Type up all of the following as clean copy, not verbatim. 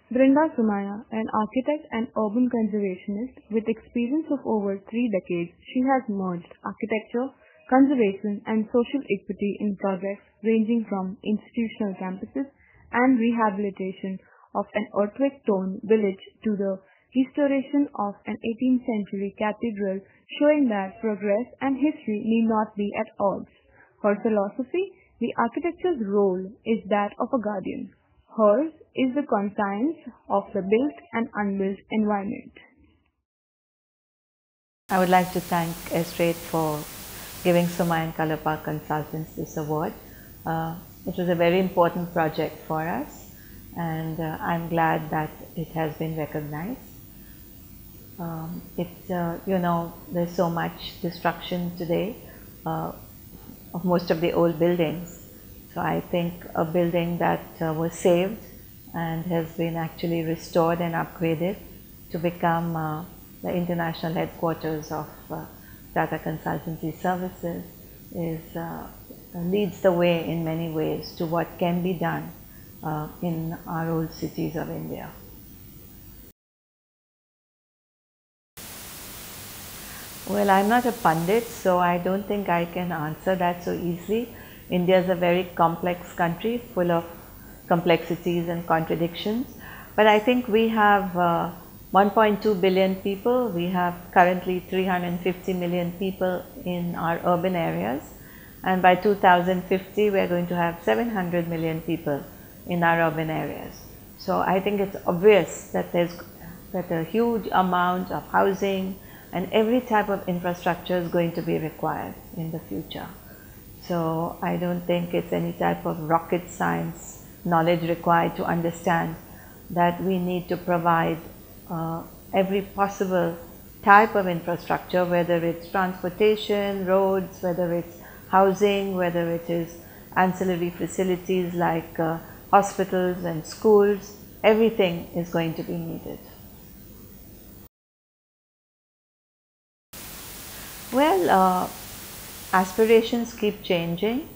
Brinda Sumaya, an architect and urban conservationist with experience of over 3 decades, she has merged architecture, conservation, and social equity in projects ranging from institutional campuses and rehabilitation of an earthquake-torn village to the restoration of an 18th century cathedral, showing that progress and history need not be at odds. Her philosophy: the architecture's role is that of a guardian. Hers is the conscience of the built and unbuilt environment. I would like to thank Estrade for giving Sumaya and Colour Park Consultants this award. It was a very important project for us, and I'm glad that it has been recognized. There's so much destruction today of most of the old buildings. So I think a building that was saved and has been actually restored and upgraded to become the international headquarters of Tata Consultancy Services leads the way in many ways to what can be done in our old cities of India. Well, I'm not a pundit, so I don't think I can answer that so easily. India is a very complex country full of complexities and contradictions, but I think we have 1.2 billion people. We have currently 350 million people in our urban areas, and by 2050 we are going to have 700 million people in our urban areas. So I think it's obvious that that a huge amount of housing and every type of infrastructure is going to be required in the future. So I don't think it's any type of rocket science knowledge required to understand that we need to provide every possible type of infrastructure, whether it's transportation, roads, whether it's housing, whether it is ancillary facilities like hospitals and schools. Everything is going to be needed. Well, aspirations keep changing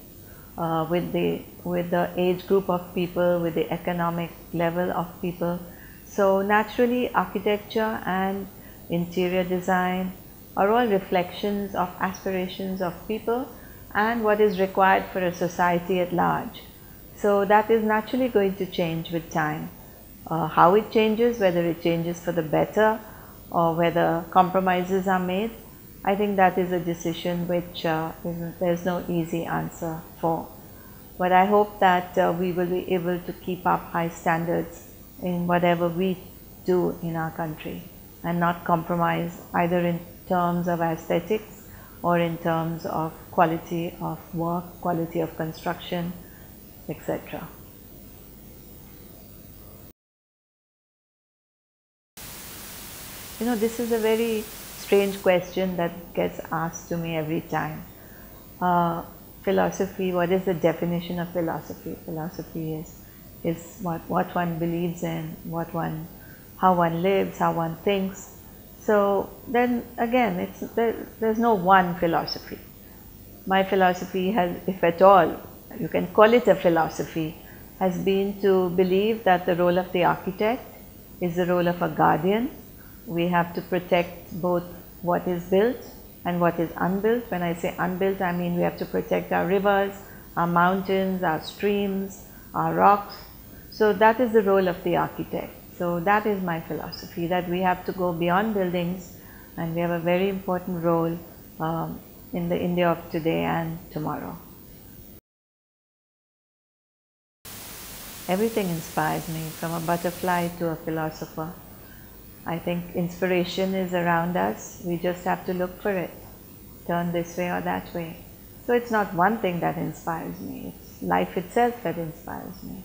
with the age group of people, with the economic level of people. So naturally, architecture and interior design are all reflections of aspirations of people and what is required for a society at large. So that is naturally going to change with time. How it changes, whether it changes for the better or whether compromises are made, I think that is a decision which there's no easy answer for. But I hope that we will be able to keep up high standards in whatever we do in our country and not compromise either in terms of aesthetics or in terms of quality of work, quality of construction, etc. This is a very strange question that gets asked to me every time. Philosophy, what is the definition of philosophy? Philosophy is what one believes in, how one lives, how one thinks. So then again, there's no one philosophy. My philosophy has, if at all, you can call it a philosophy, has been to believe that the role of the architect is the role of a guardian. We have to protect both what is built and what is unbuilt. When I say unbuilt, I mean we have to protect our rivers, our mountains, our streams, our rocks. So that is the role of the architect. So that is my philosophy, that we have to go beyond buildings and we have a very important role in the India of today and tomorrow. Everything inspires me, from a butterfly to a philosopher. I think inspiration is around us. We just have to look for it, turn this way or that way. So it's not one thing that inspires me, it's life itself that inspires me.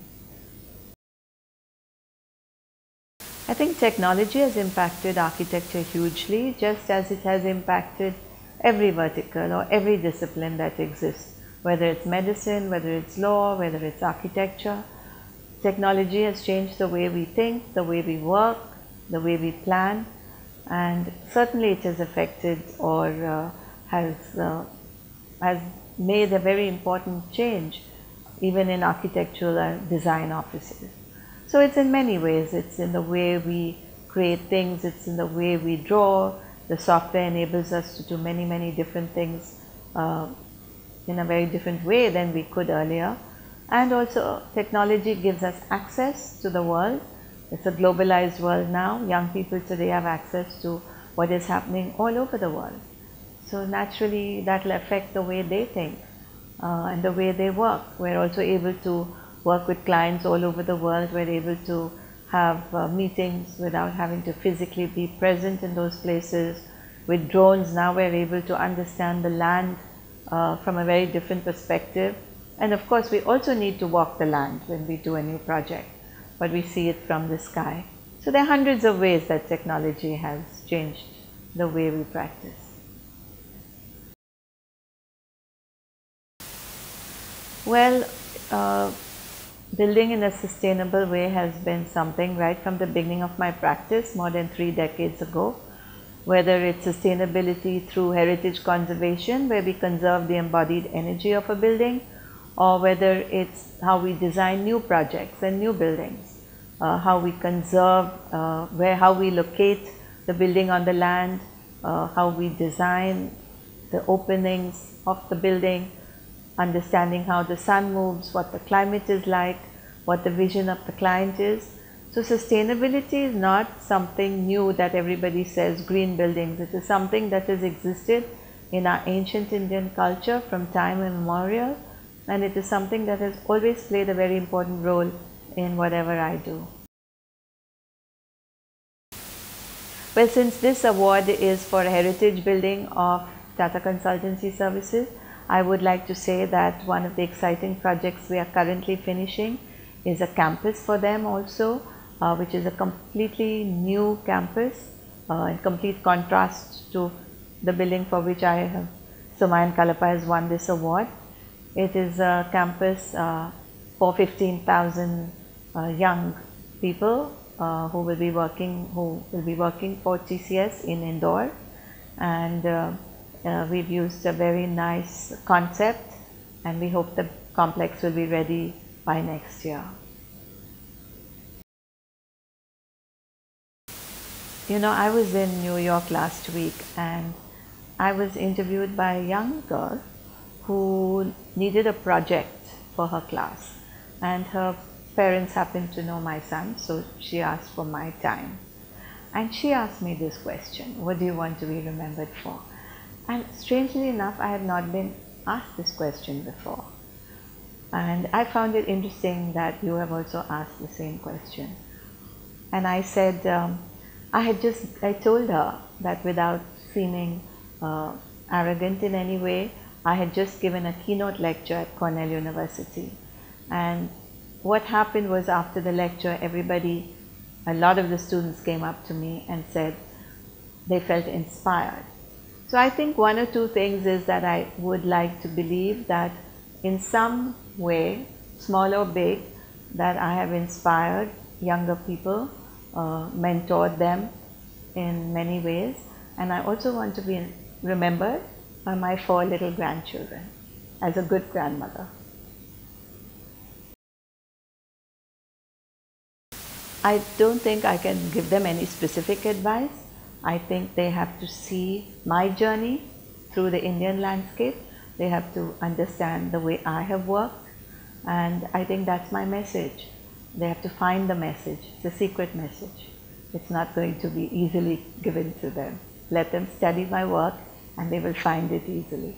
I think technology has impacted architecture hugely, just as it has impacted every vertical or every discipline that exists, whether it's medicine, whether it's law, whether it's architecture. Technology has changed the way we think, the way we work, the way we plan, and certainly it has affected or has made a very important change even in architectural design offices. So it's in many ways. It's in the way we create things, it's in the way we draw. The software enables us to do many different things in a very different way than we could earlier. And also technology gives us access to the world. It's a globalized world now. Young people today have access to what is happening all over the world. So naturally that will affect the way they think and the way they work. We're also able to work with clients all over the world. We're able to have meetings without having to physically be present in those places. With drones now we're able to understand the land from a very different perspective. And of course we also need to walk the land when we do a new project, but we see it from the sky. So there are hundreds of ways that technology has changed the way we practice. Well, building in a sustainable way has been something right from the beginning of my practice more than 3 decades ago. Whether it's sustainability through heritage conservation, where we conserve the embodied energy of a building, or whether it's how we design new projects and new buildings, how we conserve, how we locate the building on the land, how we design the openings of the building, understanding how the sun moves, what the climate is like, what the vision of the client is. So sustainability is not something new that everybody says, green buildings. It is something that has existed in our ancient Indian culture from time immemorial, and it is something that has always played a very important role in whatever I do. Well, since this award is for a heritage building of Tata Consultancy Services, I would like to say that one of the exciting projects we are currently finishing is a campus for them also, which is a completely new campus, in complete contrast to the building for which Somayan Kalapa has won this award. It is a campus for 15,000 young people who will be working for TCS in Indore, and we've used a very nice concept, and we hope the complex will be ready by next year. You know, I was in New York last week and I was interviewed by a young girl who needed a project for her class, and her parents happened to know my son, so she asked for my time. And she asked me this question: what do you want to be remembered for? And strangely enough, I had not been asked this question before. And I found it interesting that you have also asked the same question. And I said, I told her that without seeming arrogant in any way, I had just given a keynote lecture at Cornell University. And what happened was, after the lecture, a lot of the students came up to me and said they felt inspired. So I think one or two things is that I would like to believe that in some way, small or big, that I have inspired younger people, mentored them in many ways, and I also want to be remembered by my 4 little grandchildren as a good grandmother. I don't think I can give them any specific advice. I think they have to see my journey through the Indian landscape. They have to understand the way I have worked, and I think that's my message. They have to find the message. It's a secret message. It's not going to be easily given to them. Let them study my work and they will find it easily.